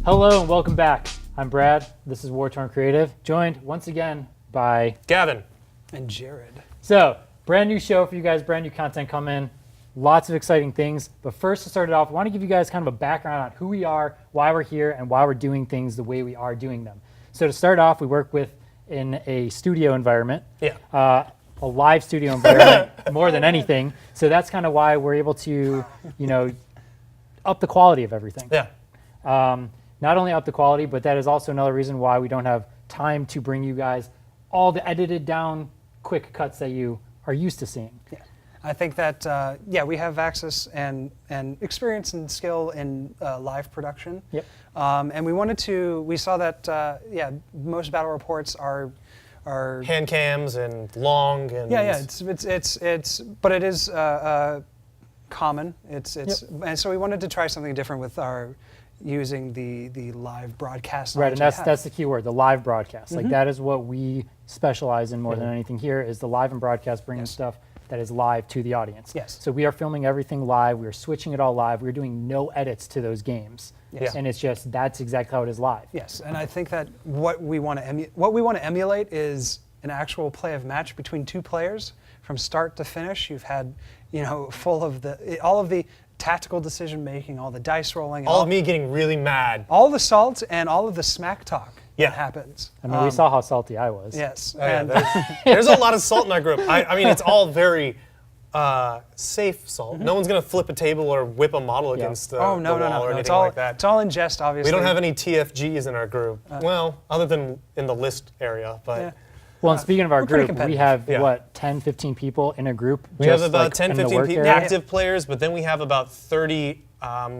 Hello and welcome back. I'm Brad. This is Wartorn Creative, joined once again by Gavin and Jared. So, brand new show for you guys, brand new content coming, lots of exciting things. But first, to start it off, I want to give you guys kind of a background on who we are, why we're here, and why we're doing things the way we are doing them. So to start off, we work in a studio environment. Yeah. A live studio environment more than anything. So that's kind of why we're able to, up the quality of everything. Yeah. Not only up the quality, but that is also another reason why we don't have time to bring you guys all the edited down quick cuts that you are used to seeing. Yeah. I think that, we have access and experience and skill in live production. Yep. And we saw that, most battle reports are hand cams and long and but it is common. And so we wanted to try something different with our using the live broadcast. Right, and that's the key word, the live broadcast. Like that is what we specialize in more than anything here, is the live and broadcast, bringing stuff that is live to the audience. Yes. So we are filming everything live. We are switching it all live. We're doing no edits to those games. Yes. And it's just, that's exactly how it is live. Yes, and I think that what we want to emulate is an actual play of match between two players from start to finish. You've had, full of all of the tactical decision making, all the dice rolling, all of me getting really mad, all the salt and all of the smack talk that happens. I mean, we saw how salty I was. Yes. There's a lot of salt in our group. I mean, it's all very safe salt. No one's gonna flip a table or whip a model against the wall or anything like that. It's all in jest, obviously. We don't have any TFGs in our group. Well, other than in the list area, but. Yeah. Well, and speaking of our group, we have, 10, 15 people in a group? We have about 10, 15 people, active players, but then we have about 30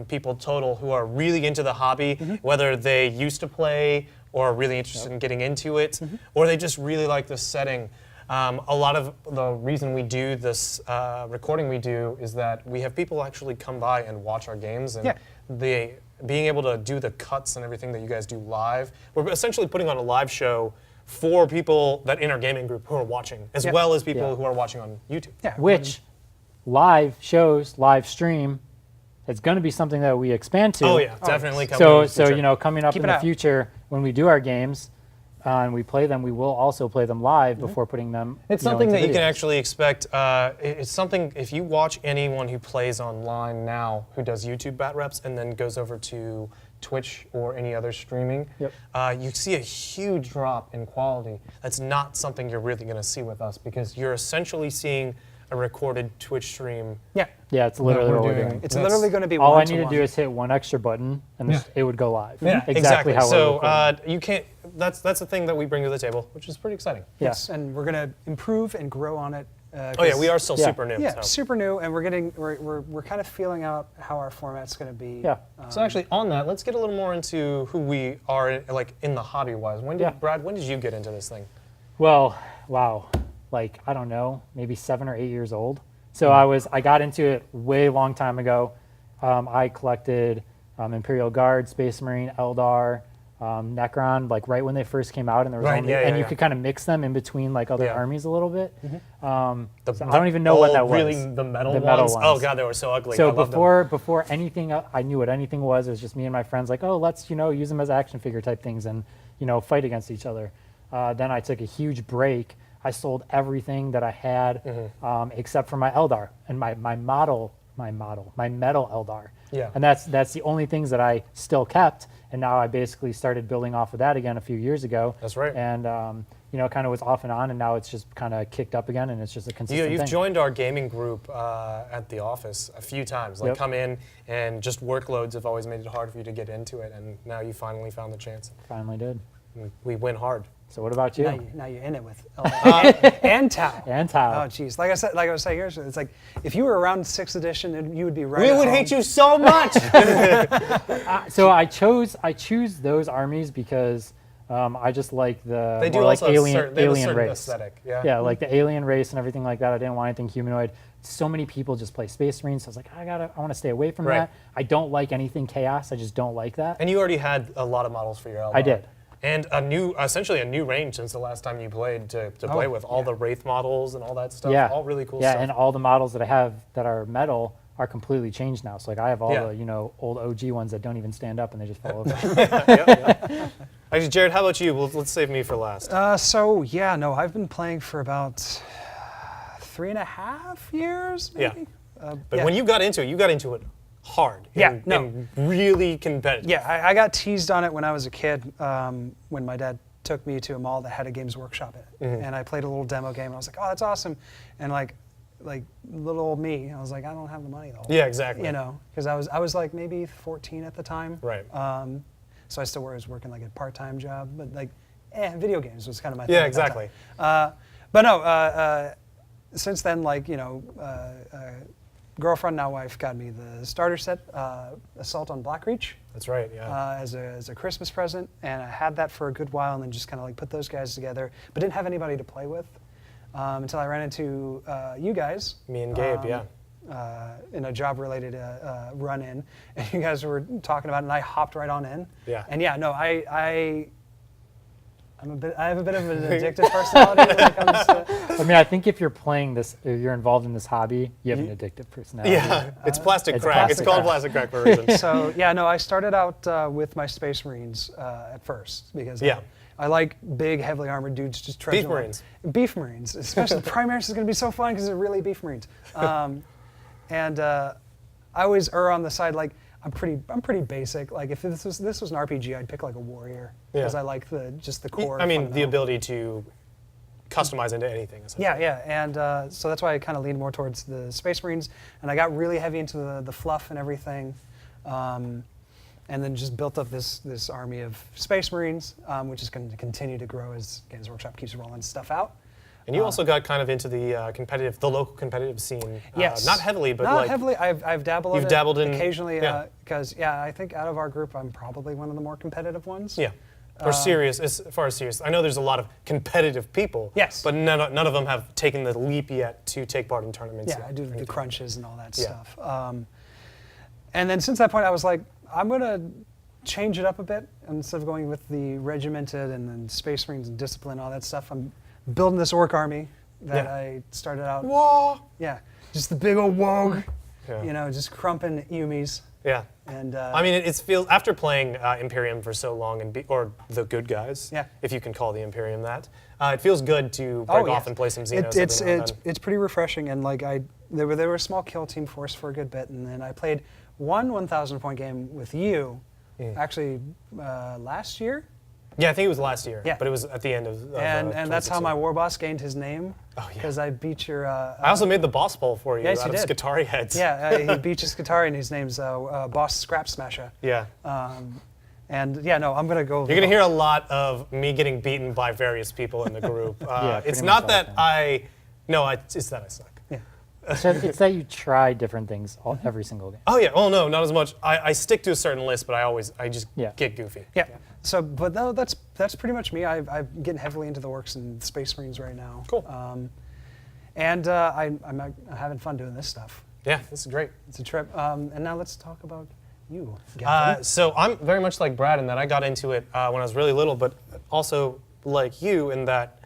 people total who are really into the hobby, whether they used to play or are really interested in getting into it, or they just really like the setting. A lot of the reason we do this recording we do is that we have people actually come by and watch our games, and being able to do the cuts and everything that you guys do live, we're essentially putting on a live show for people that in our gaming group who are watching, as well as people who are watching on YouTube. Yeah. Which live shows, live stream, it's going to be something that we expand to. Oh yeah, definitely coming. So coming up in the future, when we do our games and we play them, we will also play them live before putting them. It's something that you can actually expect. It's something, if you watch anyone who plays online now, who does YouTube bat reps and then goes over to Twitch or any other streaming, you see a huge drop in quality. That's not something you're really going to see with us, because you're essentially seeing a recorded Twitch stream. Yeah, it's literally what we're doing. It's literally going to be all I need to do is hit one extra button, and it would go live. Yeah, exactly. How so you can't. That's the thing that we bring to the table, which is pretty exciting. Yes, and we're going to improve and grow on it. We are still super new. Yeah, super new, and we're kind of feeling out how our format's going to be. Yeah. So actually, on that, let's get a little more into who we are, like in the hobby-wise. Brad, when did you get into this thing? Well, wow, like I don't know, maybe 7 or 8 years old. So I got into it way long time ago. I collected Imperial Guard, Space Marine, Eldar, Necron, like right when they first came out, and there was you could kind of mix them in between like other armies a little bit. So I don't even know what that was. Really, the metal ones? Oh god, they were so ugly. So before anything, I knew what anything was. It was just me and my friends, like, oh, let's use them as action figure type things and fight against each other. Then I took a huge break. I sold everything that I had except for my Eldar and my metal Eldar. Yeah. And that's the only things that I still kept. And now I basically started building off of that again a few years ago. That's right. And kind of was off and on, and now it's just kind of kicked up again, and it's just a consistent thing. You've joined our gaming group at the office a few times. Like come in, and just workloads have always made it hard for you to get into it, and now you finally found the chance. Finally did. We win hard. So what about you? Now you're in it with and Tau. And Tau. Oh, geez. Like I was saying earlier, it's like if you were around 6th edition, you would be right. We would hate you so much. So I choose those armies because I just like the they do more like also alien race aesthetic. Yeah, like the alien race and everything like that. I didn't want anything humanoid. So many people just play Space Marines, so I was like, I want to stay away from that. I don't like anything chaos. I just don't like that. And you already had a lot of models for your Eldar. I did. And essentially a new range since the last time you played to play with all the Wraith models and all that stuff. Yeah. All really cool stuff. stuff. Yeah, and all the models that I have that are metal are completely changed now. So like I have all Yeah. the old OG ones that don't even stand up and they just fall over. Actually, Jared, how about you? Well, let's save me for last. I've been playing for about 3.5 years, maybe. But when you got into it hard. And really competitive. Yeah, I got teased on it when I was a kid, when my dad took me to a mall that had a Games Workshop in it. And I played a little demo game, and I was like, oh, that's awesome. And like little old me, I was like, I don't have the money though. Yeah, exactly. Because I was like maybe 14 at the time. Right. So I still was working like a part-time job, but like, video games was kind of my thing. Yeah, at that exactly. time. But no, since then, girlfriend, now wife, got me the starter set, Assault on Blackreach. That's right, yeah. As a Christmas present, and I had that for a good while, and then just kind of like put those guys together, but didn't have anybody to play with until I ran into you guys. Me and Gabe, in a job-related run-in, and you guys were talking about it, and I hopped right on in. Yeah. And yeah, no, I have a bit of an addictive personality when it comes to. I mean, I think if you're playing this, if you're involved in this hobby, you have an addictive personality. Yeah, it's plastic it's crack. plastic It's called crack. plastic crack for a reason. So yeah, no, I started out with my Space Marines at first because I like big, heavily armored dudes just trudging Beef along. Marines. Beef Marines, especially the Primaris is going to be so fun because they're really Beef Marines. And I always err on the side like I'm pretty basic. Like if this was an RPG, I'd pick like a warrior because I like the core. I mean, the fundamental. ability to customize into anything. Yeah, and so that's why I kind of leaned more towards the Space Marines, and I got really heavy into the fluff and everything, and then just built up this army of Space Marines, which is going to continue to grow as Games Workshop keeps rolling stuff out. And you also got kind of into the local competitive scene. Yes. Not heavily, but not heavily. I've dabbled. You've dabbled in occasionally because I think out of our group, I'm probably one of the more competitive ones. Yeah. Or serious, as far as serious. I know there's a lot of competitive people. Yes. But none of them have taken the leap yet to take part in tournaments. Yeah, I do the crunches and all that Yeah. stuff. And then since that point, I was like, I'm going to change it up a bit. Instead of going with the regimented and then Space Marines and discipline, all that stuff, I'm building this orc army that I started out. Whoa! Yeah, just the big old wogue, Yeah. just crumping Yumis. Yeah. And I mean, it feels after playing Imperium for so long, or the good guys, if you can call the Imperium that, it feels good to break off and play some Xenos. It's pretty refreshing, and like they were a small kill team force for a good bit, and then I played one 1,000 point game with you, actually last year. Yeah, I think it was last year. Yeah. But it was at the end of. And that's how my war boss gained his name. Oh yeah. Because I beat your. I also made the boss poll for you Yes, out you of did. Skitarii heads. Yeah, he beat your Skitarii, and his name's Boss Scrap Smasher. Yeah. And yeah, no, I'm gonna go. You're gonna hear a lot of me getting beaten by various people in the group. Yeah, it's pretty not much that all it's that I suck. Yeah. It's that you try different things every single game. Oh yeah. Oh no, not as much. I stick to a certain list, but I just get goofy. Yeah. So, but no, that's pretty much me. I'm getting heavily into the orcs and Space Marines right now. Cool. And I'm having fun doing this stuff. Yeah, this is great. It's a trip. And now let's talk about you, Gavin. So I'm very much like Brad in that I got into it when I was really little, but also like you in that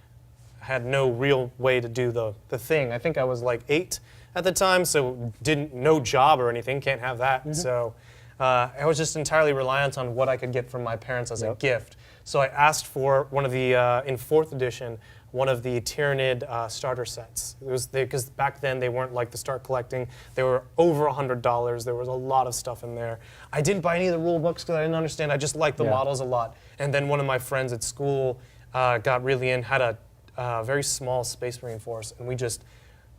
I had no real way to do the thing. I think I was like 8 at the time, so no job or anything, can't have that. So I was just entirely reliant on what I could get from my parents as a gift. So I asked for one of the, in 4th edition, one of the Tyranid starter sets. It was because back then they weren't like the start collecting. They were over $100. There was a lot of stuff in there. I didn't buy any of the rule books because I didn't understand. I just liked the models a lot. And then one of my friends at school got really in, had a very small Space Marine force, and we just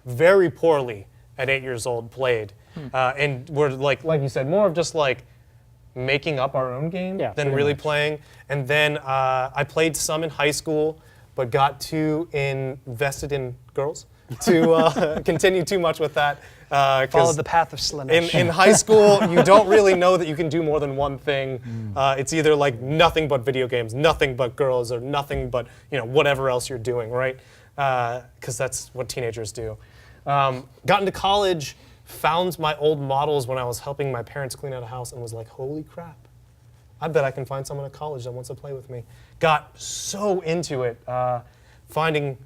very poorly at 8 years old played. And we're like you said, more of just like making up our own game than really playing. And then I played some in high school, but got too invested in girls to continue too much with that. Followed the path of Slanesh. In high school, you don't really know that you can do more than one thing. It's either like nothing but video games, nothing but girls, or nothing but whatever else you're doing, right? Because that's what teenagers do. Got into college, found my old models when I was helping my parents clean out a house, and was like, holy crap. I bet I can find someone at college that wants to play with me. Got so into it, finding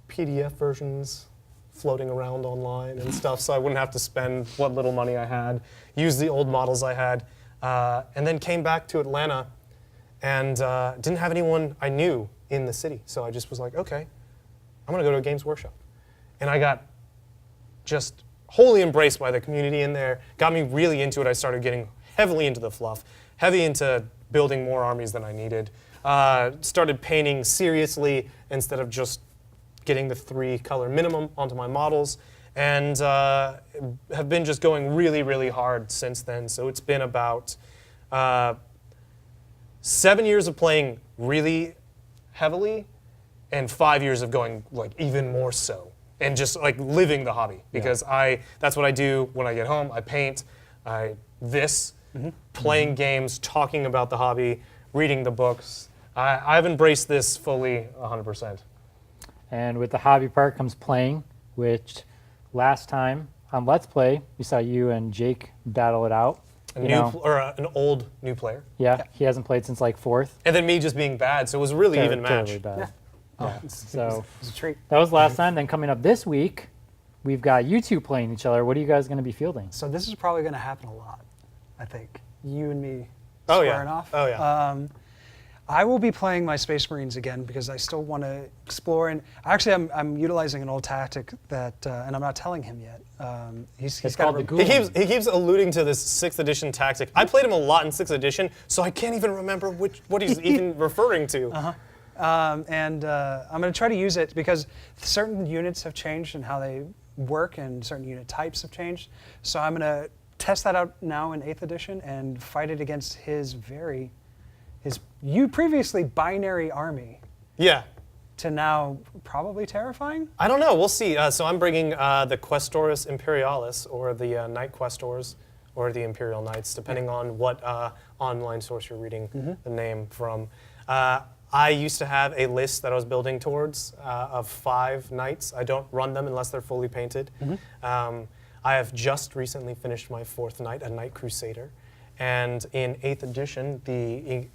PDF versions, floating around online and stuff, so I wouldn't have to spend what little money I had, use the old models I had, and then came back to Atlanta and didn't have anyone I knew in the city. So I just was like, okay, I'm gonna go to a Games Workshop. And I got just wholly embraced by the community in there, got me really into it. I started getting heavily into the fluff, heavy into building more armies than I needed, started painting seriously instead of just getting the 3 color minimum onto my models, and have been just going really, really hard since then. So it's been about 7 years of playing really heavily and 5 years of going like even more so and just like living the hobby, because that's what I do when I get home. I paint, playing games, talking about the hobby, reading the books. I've embraced this fully 100%. And with the hobby part comes playing, which last time on Let's Play, we saw you and Jake battle it out. An old new player. Yeah, he hasn't played since like 4th. And then me just being bad, so it was a really even match. Totally bad. Yeah. So It's a treat. that was last time. Then coming up this week, we've got you two playing each other. What are you guys going to be fielding? So this is probably going to happen a lot, I think. You and me Oh, yeah. squaring off. Oh, yeah. I will be playing my Space Marines again because I still want to explore. And actually, I'm utilizing an old tactic that, and I'm not telling him yet. He's got called a the Ghoul. He keeps alluding to this 6th edition tactic. I played him a lot in 6th edition, so I can't even remember what he's even referring to. I'm going to try to use it because certain units have changed and how they work, and certain unit types have changed. So I'm going to test that out now in 8th edition and fight it against his previously binary army Yeah. to now probably terrifying. I don't know. We'll see. So I'm bringing the Questores Imperialis, or the Knight Questors, or the Imperial Knights, depending on what online source you're reading the name from. I used to have a list that I was building towards of 5 knights. I don't run them unless they're fully painted. I have just recently finished my 4th knight, a Knight Crusader. And in 8th edition, the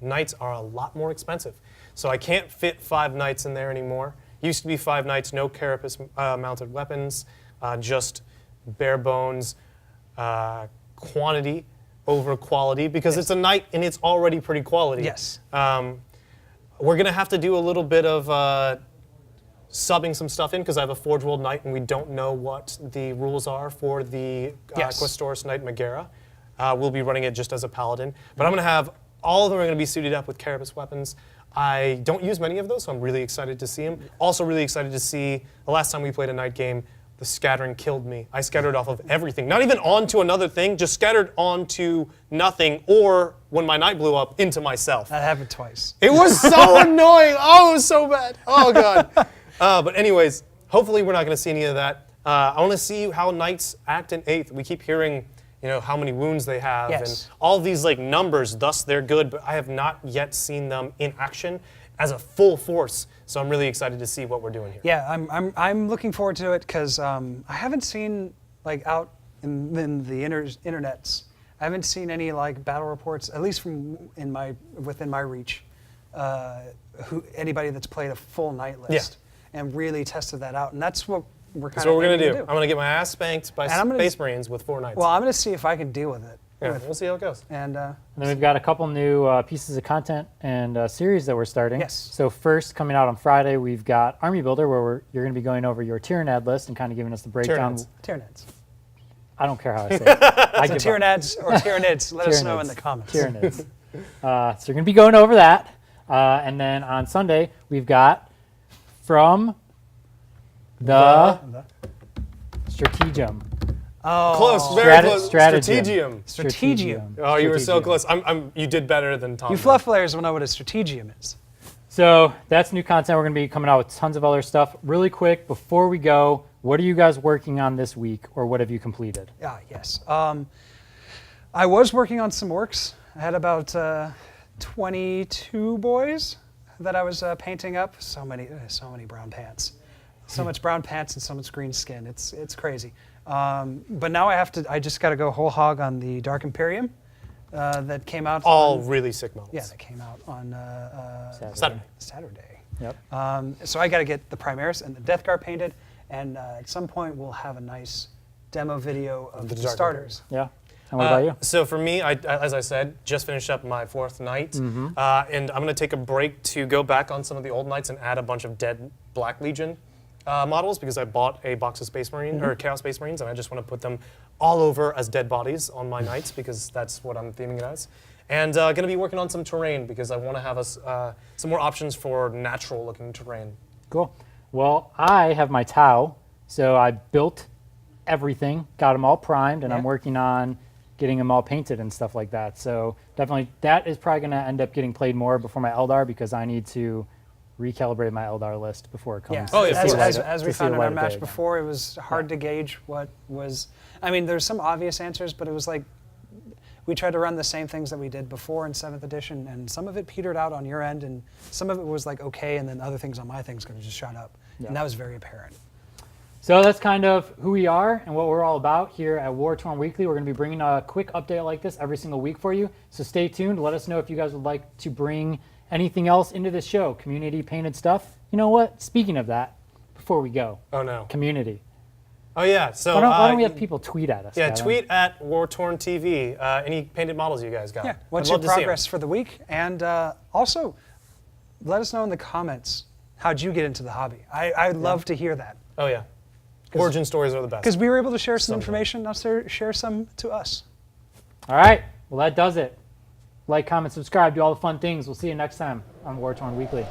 knights are a lot more expensive. So I can't fit 5 knights in there anymore. Used to be 5 knights, no carapace mounted weapons, just bare bones, quantity over quality, because it's a knight and it's already pretty quality. Yes. We're going to have to do a little bit of subbing some stuff in, because I have a Forge World Knight and we don't know what the rules are for the Questores Knight Megara. We'll be running it just as a paladin. But I'm going to have all of them are going to be suited up with carapace weapons. I don't use many of those, so I'm really excited to see them. Also really excited to see, the last time we played a night game, the scattering killed me. I scattered off of everything. Not even onto another thing, just scattered onto nothing, or when my knight blew up, into myself. That happened twice. It was so annoying. Oh, it was so bad. Oh, God. But anyways, hopefully we're not going to see any of that. I want to see how knights act in 8th. We keep hearing, how many wounds they have and all these like numbers, thus they're good, but I have not yet seen them in action as a full force. So I'm really excited to see what we're doing here. Yeah, I'm looking forward to it because I haven't seen like out in the internets. I haven't seen any like battle reports, at least from within my reach. Anybody that's played a full night list and really tested that out, and that's what we're kind of. That's what we're gonna do. I'm gonna get my ass spanked by Space Marines with 4 knights. Well, I'm gonna see if I can deal with it. Yeah, we'll see how it goes. And then we've got a couple new pieces of content and series that we're starting. Yes. So first, coming out on Friday, we've got Army Builder, where you're going to be going over your Tyrannid list and kind of giving us the breakdown. Tyrannids. I don't care how I say it. So Tyrannids or Tyrannids, let us know in the comments. Tyrannids. So you're going to be going over that. And then on Sunday, we've got from the Strategium. Oh, close, very close. Strategium. Strategium. Oh, you were so close. You did better than Tom. You fluff players will know what a strategium is. So that's new content. We're going to be coming out with tons of other stuff. Really quick, before we go, what are you guys working on this week, or what have you completed? Yes. I was working on some orcs. I had about 22 boys that I was painting up. So many brown pants. So much brown pants and so much green skin. It's crazy. But now I just got to go whole hog on the Dark Imperium that came out. All really sick models. Yeah, that came out on Saturday. Saturday. Yep. So I got to get the Primaris and the Death Guard painted, and at some point we'll have a nice demo video of the Dark starters. Yeah. And what about you? So for me, as I said, just finished up my 4th night, and I'm going to take a break to go back on some of the old nights and add a bunch of dead Black Legion models, because I bought a box of Space Marine or Chaos Space Marines, and I just want to put them all over as dead bodies on my nights, because that's what I'm theming it as. And going to be working on some terrain, because I want to have some more options for natural-looking terrain. Cool. Well, I have my Tau, so I built everything, got them all primed, and I'm working on getting them all painted and stuff like that. So definitely that is probably going to end up getting played more before my Eldar, because I need to recalibrate my Eldar list before it comes. Yeah, yeah. as we found in our match before, it was hard to gauge what was. I mean, there's some obvious answers, but it was like we tried to run the same things that we did before in 7th edition, and some of it petered out on your end, and some of it was like okay, and then other things on my things kind of just shot up, and that was very apparent. So that's kind of who we are and what we're all about here at Wartorn Weekly. We're going to be bringing a quick update like this every single week for you. So stay tuned. Let us know if you guys would like to bring anything else into the show, community painted stuff. You know what? Speaking of that, before we go, Oh no. community. Oh yeah. So Why don't we have people tweet at us? Yeah, Kevin? tweet at Wartorn TV. Any painted models you guys got? Yeah, what's I'd your love to see 'em. progress for the week? And also, let us know in the comments, how'd you get into the hobby? I'd love to hear that. Oh yeah. Origin stories are the best. Because we were able to share some Someday. information, now share some to us. All right. Well, that does it. Like, comment, subscribe, do all the fun things. We'll see you next time on Wartorn Weekly.